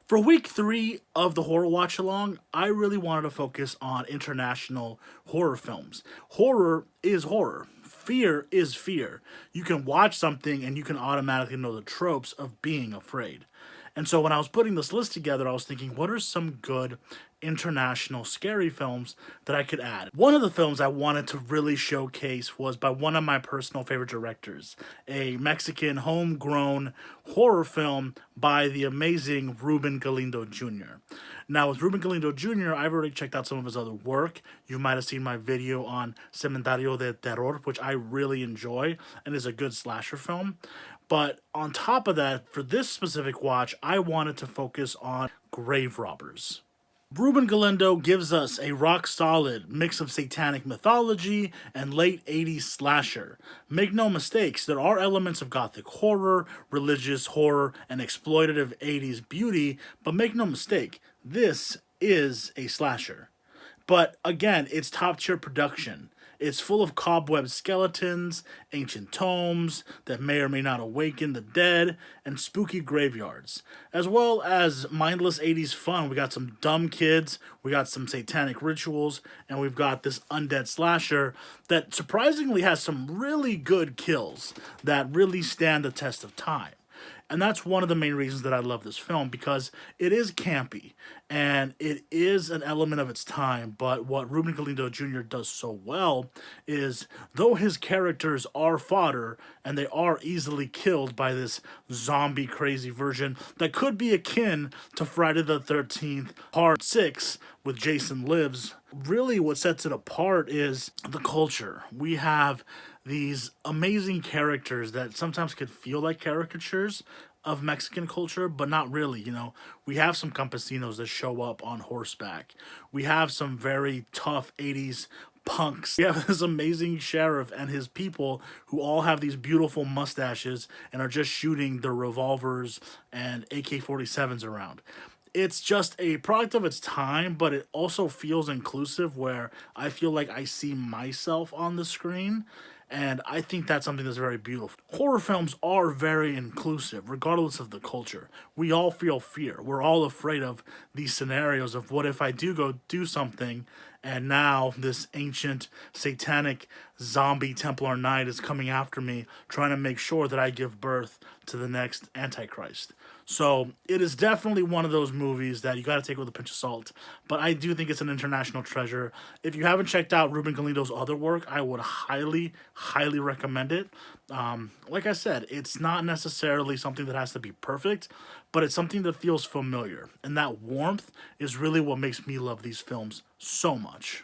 For week 3 of the horror watch along, I really wanted to focus on international horror films. Horror is horror. Fear is fear. You can watch something and you can automatically know the tropes of being afraid. And so when I was putting this list together, I was thinking, what are some good international scary films that I could add? One of the films I wanted to really showcase was by one of my personal favorite directors, a Mexican homegrown horror film by the amazing Ruben Galindo Jr. Now, with Ruben Galindo Jr., I've already checked out some of his other work. You might have seen my video on Cementerio de Terror, which I really enjoy and is a good slasher film. But on top of that, for this specific watch, I wanted to focus on Grave Robbers. Ruben Galindo gives us a rock solid mix of satanic mythology and late 80s slasher. Make no mistakes, there are elements of gothic horror, religious horror, and exploitative 80s beauty, but make no mistake, this is a slasher. But again, it's top tier production. It's full of cobweb skeletons, ancient tomes that may or may not awaken the dead, and spooky graveyards. As well as mindless 80s fun. We got some dumb kids, we got some satanic rituals, and we've got this undead slasher that surprisingly has some really good kills that really stand the test of time. And that's one of the main reasons that I love this film because it is campy and it is an element of its time. But what Ruben Galindo Jr. does so well is, though his characters are fodder and they are easily killed by this zombie crazy version that could be akin to Friday the 13th Part 6 with Jason Lives, really what sets it apart is the culture. We have these amazing characters that sometimes could feel like caricatures of Mexican culture, but not really. We have some campesinos that show up on horseback. We have some very tough 80s punks. We have this amazing sheriff and his people who all have these beautiful mustaches and are just shooting their revolvers and AK-47s around. It's just a product of its time, but it also feels inclusive where I feel like I see myself on the screen. And I think that's something that's very beautiful. Horror films are very inclusive, regardless of the culture. We all feel fear. We're all afraid of these scenarios of what if I do go do something and now this ancient satanic zombie Templar Knight is coming after me, trying to make sure that I give birth to the next Antichrist. So it is definitely one of those movies that you got to take with a pinch of salt. But I do think it's an international treasure. If you haven't checked out Ruben Galindo's other work, I would highly, highly recommend it. Like I said, it's not necessarily something that has to be perfect, but it's something that feels familiar. And that warmth is really what makes me love these films so much.